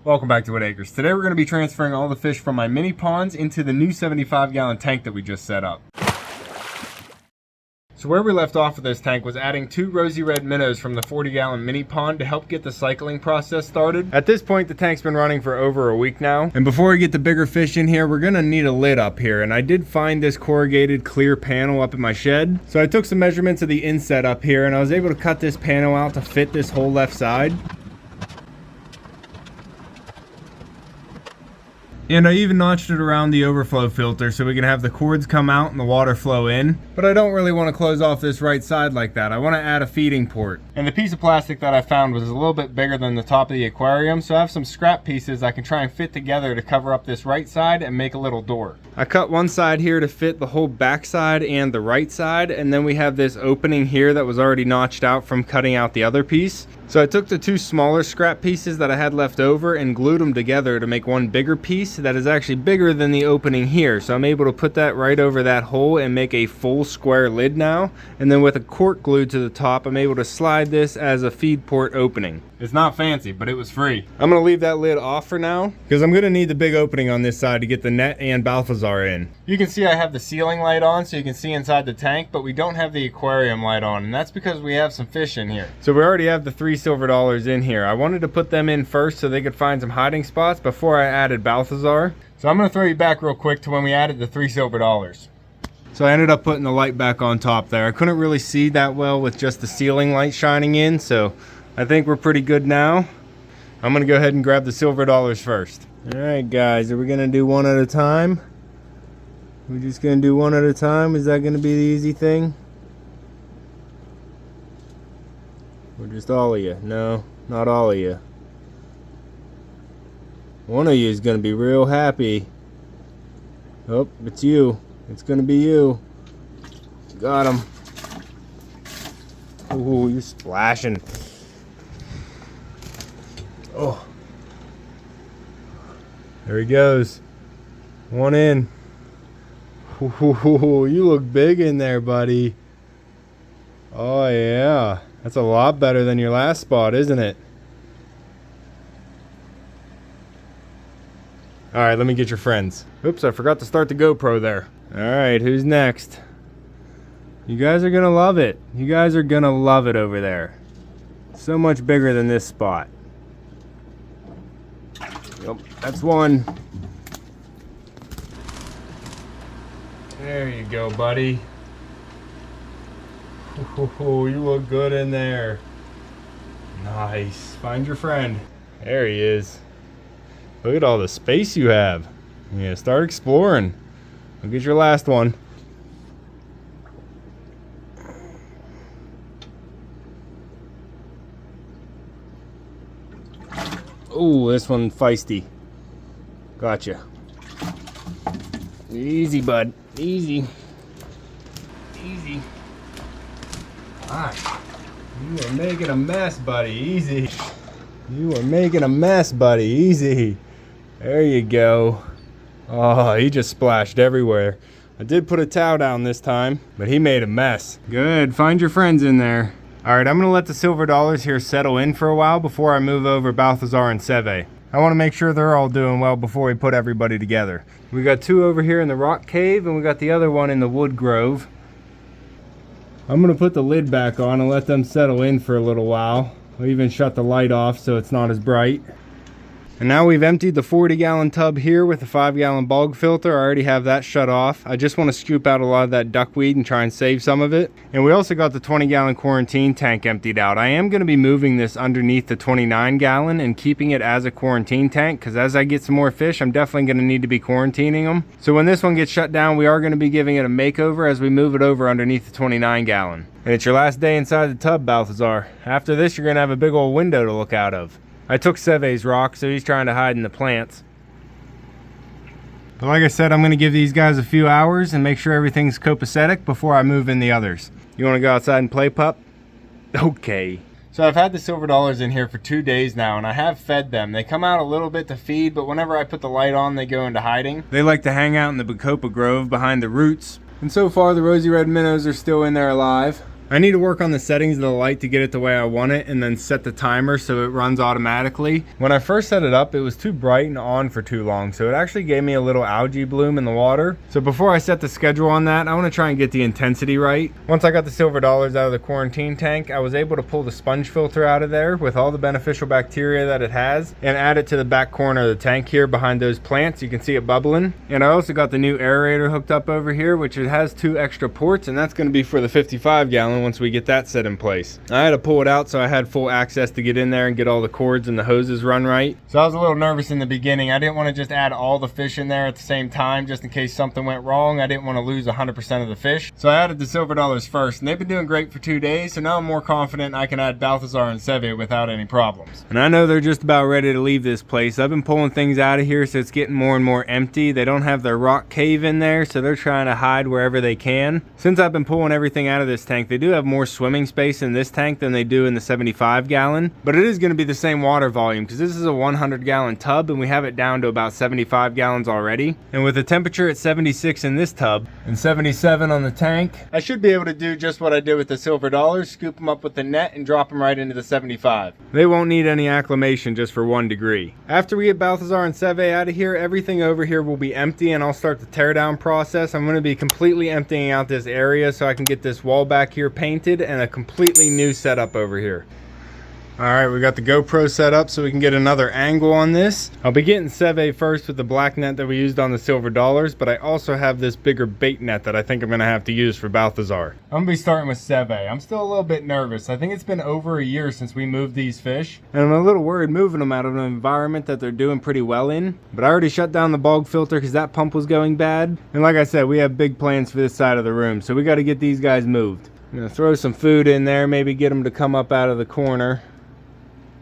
Welcome back to Whitt Acres. Today we're going to be transferring all the fish from my mini ponds into the new 75-gallon tank that we just set up. So where we left off with this tank was adding 2 rosy red minnows from the 40-gallon mini pond to help get the cycling process started. At this point, the tank's been running for over a week now. And before we get the bigger fish in here, we're going to need a lid up here. And I did find this corrugated clear panel up in my shed. So I took some measurements of the inset up here and I was able to cut this panel out to fit this whole left side. And I even notched it around the overflow filter so we can have the cords come out and the water flow in. But I don't really want to close off this right side like that. I want to add a feeding port. And the piece of plastic that I found was a little bit bigger than the top of the aquarium, so I have some scrap pieces I can try and fit together to cover up this right side and make a little door. I cut one side here to fit the whole back side and the right side, and then we have this opening here that was already notched out from cutting out the other piece. So I took the 2 smaller scrap pieces that I had left over and glued them together to make one bigger piece that is actually bigger than the opening here. So I'm able to put that right over that hole and make a full square lid now. And then with a cork glued to the top, I'm able to slide this as a feed port opening. It's not fancy, but it was free. I'm gonna leave that lid off for now because I'm gonna need the big opening on this side to get the net and Balthazar in. You can see I have the ceiling light on so you can see inside the tank, but we don't have the aquarium light on, and that's because we have some fish in here. So we already have the 3 silver dollars in here. I wanted to put them in first so they could find some hiding spots before I added Balthazar. So I'm gonna throw you back real quick to when we added the 3 silver dollars. So I ended up putting the light back on top there. I couldn't really see that well with just the ceiling light shining in, so I think we're pretty good now. I'm gonna go ahead and grab the silver dollars first. All right, guys, are we gonna do one at a time? We're just gonna do one at a time? Is that gonna be the easy thing? Or just all of you? No, not all of you. One of you is gonna be real happy. Oh, it's you. It's gonna be you. Got him. Ooh, you're splashing. Oh. There he goes. One in. Ooh, you look big in there, buddy. Oh yeah. That's a lot better than your last spot, isn't it? Alright, let me get your friends. Oops, I forgot to start the GoPro there. Alright, who's next? You guys are gonna love it. You guys are gonna love it over there. So much bigger than this spot. Yep, that's one. There you go, buddy. Ooh, you look good in there. Nice. Find your friend. There he is. Look at all the space you have. Yeah, start exploring. I'll get your last one. Oh, this one feisty. Gotcha. Easy, bud. Easy. Easy. Alright. You are making a mess, buddy. Easy. You are making a mess, buddy. Easy. There you go. Oh, he just splashed everywhere. I did put a towel down this time, but he made a mess. Good. Find your friends in there. Alright, I'm going to let the silver dollars here settle in for a while before I move over Balthazar and Seve. I want to make sure they're all doing well before we put everybody together. We got 2 over here in the rock cave, and we got the other one in the wood grove. I'm going to put the lid back on and let them settle in for a little while. I'll even shut the light off so it's not as bright. And now we've emptied the 40-gallon tub here with the 5-gallon bog filter. I already have that shut off. I just want to scoop out a lot of that duckweed and try and save some of it. And we also got the 20-gallon quarantine tank emptied out. I am going to be moving this underneath the 29-gallon and keeping it as a quarantine tank, because as I get some more fish, I'm definitely going to need to be quarantining them. So when this one gets shut down, we are going to be giving it a makeover as we move it over underneath the 29-gallon. And it's your last day inside the tub, Balthazar. After this, you're going to have a big old window to look out of. I took Seve's rock, so he's trying to hide in the plants. But like I said, I'm going to give these guys a few hours and make sure everything's copacetic before I move in the others. You want to go outside and play, pup? Okay. So I've had the silver dollars in here for 2 days now, and I have fed them. They come out a little bit to feed, but whenever I put the light on, they go into hiding. They like to hang out in the bacopa grove behind the roots. And so far, the rosy red minnows are still in there alive. I need to work on the settings of the light to get it the way I want it, and then set the timer so it runs automatically. When I first set it up, it was too bright and on for too long, so it actually gave me a little algae bloom in the water. So before I set the schedule on that, I want to try and get the intensity right. Once I got the silver dollars out of the quarantine tank, I was able to pull the sponge filter out of there with all the beneficial bacteria that it has and add it to the back corner of the tank here behind those plants. You can see it bubbling. And I also got the new aerator hooked up over here, which it has 2 extra ports, and that's going to be for the 55 gallon once we get that set in place. I had to pull it out so I had full access to get in there and get all the cords and the hoses run right. So I was a little nervous in the beginning. I didn't want to just add all the fish in there at the same time just in case something went wrong. I didn't want to lose 100% of the fish. So I added the silver dollars first, and they've been doing great for 2 days, so now I'm more confident I can add Balthazar and Seve without any problems. And I know they're just about ready to leave this place. I've been pulling things out of here so it's getting more and more empty. They don't have their rock cave in there, so they're trying to hide wherever they can. Since I've been pulling everything out of this tank, they do have more swimming space in this tank than they do in the 75 gallon, but it is going to be the same water volume because this is a 100 gallon tub and we have it down to about 75 gallons already. And with the temperature at 76 in this tub and 77 on the tank, I should be able to do just what I did with the silver dollars, scoop them up with the net and drop them right into the 75. They won't need any acclimation just for 1 degree. After we get Balthazar and Seve out of here, everything over here will be empty and I'll start the teardown process. I'm going to be completely emptying out this area so I can get this wall back here painted and a completely new setup over here. Alright, we got the GoPro set up so we can get another angle on this. I'll be getting Seve first with the black net that we used on the silver dollars, but I also have this bigger bait net that I think I'm going to have to use for Balthazar. I'm going to be starting with Seve. I'm still a little bit nervous. I think it's been over a year since we moved these fish, and I'm a little worried moving them out of an environment that they're doing pretty well in. But I already shut down the bog filter because that pump was going bad. And like I said, we have big plans for this side of the room, so we got to get these guys moved. I'm going to throw some food in there, maybe get them to come up out of the corner.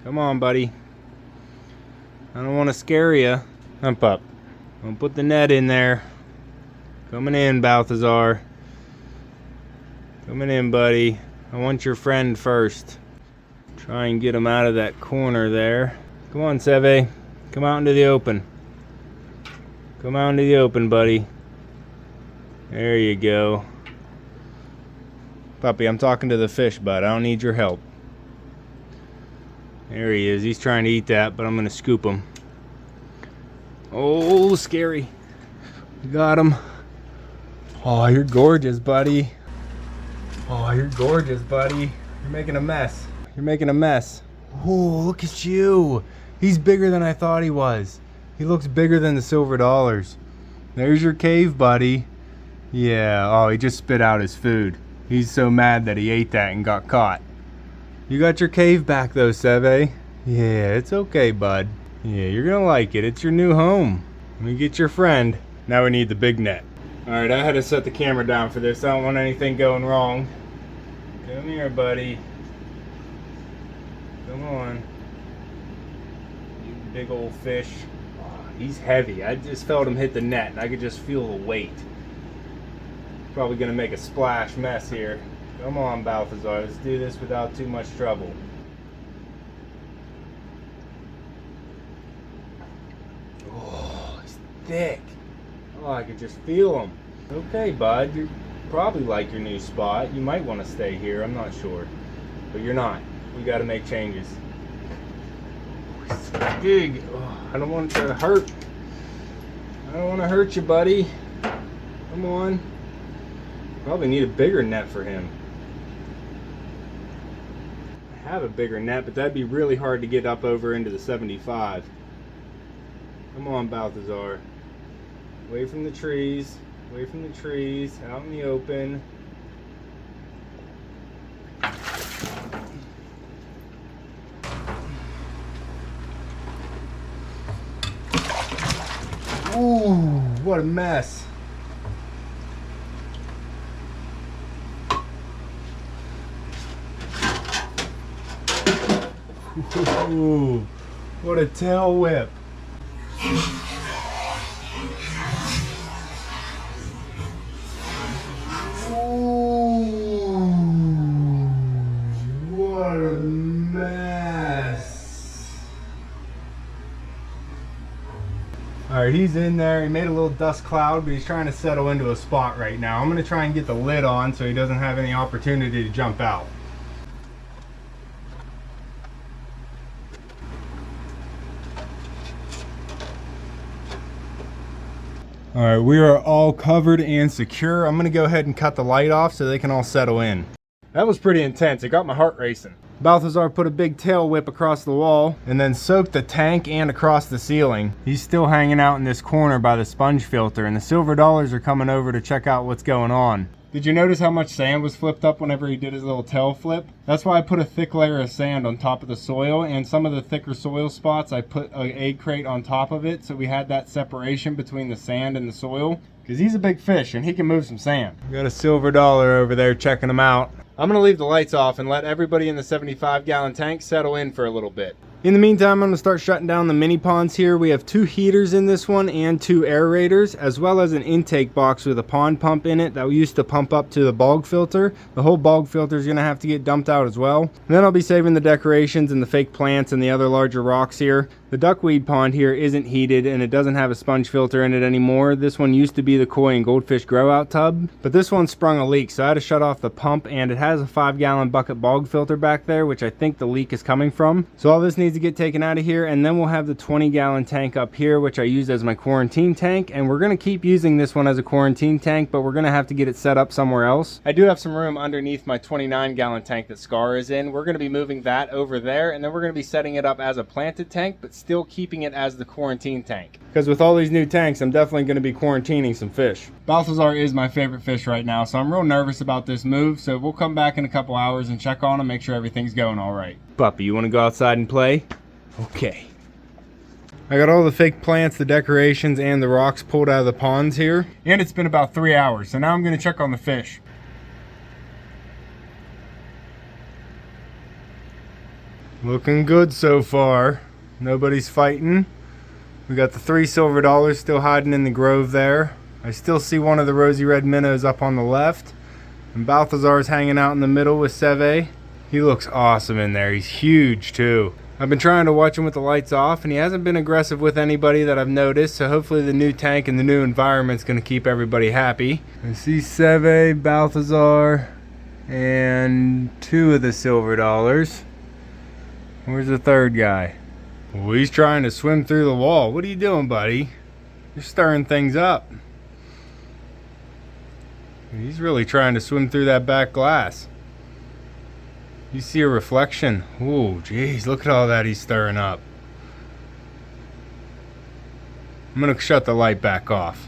Come on, buddy. I don't want to scare you. Hump up. Don't put the net in there. Coming in, Balthazar. Coming in, buddy. I want your friend first. Try and get him out of that corner there. Come on, Seve. Come out into the open. Come out into the open, buddy. There you go. Puppy, I'm talking to the fish, bud. I don't need your help. There he is. He's trying to eat that, but I'm going to scoop him. Oh, scary. Got him. Oh, you're gorgeous, buddy. Oh, you're gorgeous, buddy. You're making a mess. You're making a mess. Oh, look at you. He's bigger than I thought he was. He looks bigger than the silver dollars. There's your cave, buddy. Yeah. Oh, he just spit out his food. He's so mad that he ate that and got caught. You got your cave back though, Seve. Yeah, it's okay, bud. Yeah, you're gonna like it. It's your new home. Let me get your friend. Now we need the big net. Alright, I had to set the camera down for this. I don't want anything going wrong. Come here, buddy. Come on. You big old fish. Oh, he's heavy. I just felt him hit the net and I could just feel the weight. Probably gonna make a splash mess here. Come on, Balthazar, let's do this without too much trouble. Oh, he's thick. Oh, I could just feel him. Okay, bud, you probably like your new spot. You might want to stay here, I'm not sure. But you're not. We gotta make changes. Oh, he's so big. Oh, I don't want it to hurt. I don't want to hurt you, buddy. Come on. Probably need a bigger net for him. I have a bigger net, but that'd be really hard to get up over into the 75. Come on, Balthazar. Away from the trees. Away from the trees. Out in the open. Ooh, what a mess. Ooh, what a tail whip. Ooh, what a mess. All right, he's in there. He made a little dust cloud, but he's trying to settle into a spot right now. I'm gonna try and get the lid on so he doesn't have any opportunity to jump out. All right, we are all covered and secure. I'm gonna go ahead and cut the light off so they can all settle in. That was pretty intense. It got my heart racing. Balthazar put a big tail whip across the wall and then soaked the tank and across the ceiling. He's still hanging out in this corner by the sponge filter, and the silver dollars are coming over to check out what's going on. Did you notice how much sand was flipped up whenever he did his little tail flip? That's why I put a thick layer of sand on top of the soil, and some of the thicker soil spots I put an egg crate on top of it so we had that separation between the sand and the soil, because he's a big fish and he can move some sand. We got a silver dollar over there checking him out. I'm gonna leave the lights off and let everybody in the 75-gallon tank settle in for a little bit. In the meantime, I'm gonna start shutting down the mini ponds here. We have 2 heaters in this one and 2 aerators, as well as an intake box with a pond pump in it that we used to pump up to the bog filter. The whole bog filter is gonna have to get dumped out as well. And then I'll be saving the decorations and the fake plants and the other larger rocks here. The duckweed pond here isn't heated and it doesn't have a sponge filter in it anymore. This one used to be the koi and goldfish grow out tub, but this one sprung a leak, so I had to shut off the pump, and it has a 5-gallon bucket bog filter back there, which I think the leak is coming from. So all this needs to get taken out of here, and then we'll have the 20-gallon tank up here, which I use as my quarantine tank, and we're gonna keep using this one as a quarantine tank, but we're gonna have to get it set up somewhere else. I do have some room underneath my 29-gallon tank that Scar is in. We're gonna be moving that over there, and then we're gonna be setting it up as a planted tank, but still keeping it as the quarantine tank. Because with all these new tanks, I'm definitely going to be quarantining some fish. Balthazar is my favorite fish right now, so I'm real nervous about this move, so we'll come back in a couple hours and check on him, make sure everything's going all right. Puppy, you want to go outside and play? Okay. I got all the fake plants, the decorations, and the rocks pulled out of the ponds here. And it's been about 3 hours, so now I'm going to check on the fish. Looking good so far. Nobody's fighting. We got the 3 silver dollars still hiding in the grove there. I still see one of the rosy red minnows up on the left. And Balthazar's hanging out in the middle with Seve. He looks awesome in there. He's huge too. I've been trying to watch him with the lights off, and he hasn't been aggressive with anybody that I've noticed, so hopefully the new tank and the new environment's going to keep everybody happy. I see Seve, Balthazar, and 2 of the silver dollars. Where's the 3rd guy? Well, he's trying to swim through the wall. What are you doing, buddy? You're stirring things up. He's really trying to swim through that back glass. You see a reflection? Ooh, geez, look at all that he's stirring up. I'm gonna shut the light back off.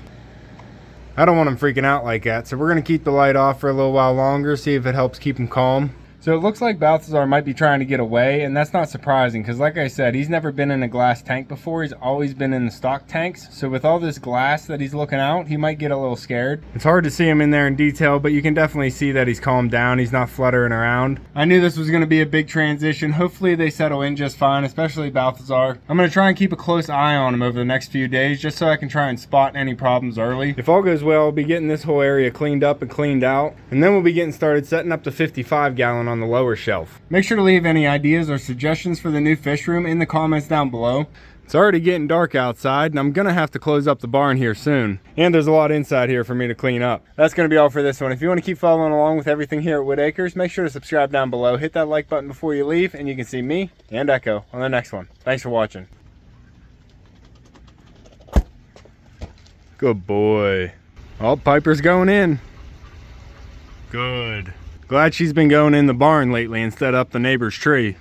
I don't want him freaking out like that, so we're gonna keep the light off for a little while longer, see if it helps keep him calm. So it looks like Balthazar might be trying to get away, and that's not surprising because, like I said, he's never been in a glass tank before. He's always been in the stock tanks. So with all this glass that he's looking out, he might get a little scared. It's hard to see him in there in detail, but you can definitely see that he's calmed down. He's not fluttering around. I knew this was going to be a big transition. Hopefully they settle in just fine, especially Balthazar. I'm going to try and keep a close eye on him over the next few days just so I can try and spot any problems early. If all goes well, I'll be getting this whole area cleaned up and cleaned out, and then we'll be getting started setting up the 55-gallon on the lower shelf. Make sure to leave any ideas or suggestions for the new fish room in the comments down below. It's already getting dark outside, and I'm gonna have to close up the barn here soon. And there's a lot inside here for me to clean up. That's gonna be all for this one. If you want to keep following along with everything here at Whitt Acres, make sure to subscribe down below. Hit that like button before you leave, and you can see me and Echo on the next one. Thanks for watching. Good boy. Oh, Piper's going in. Good. Glad she's been going in the barn lately instead of up the neighbor's tree.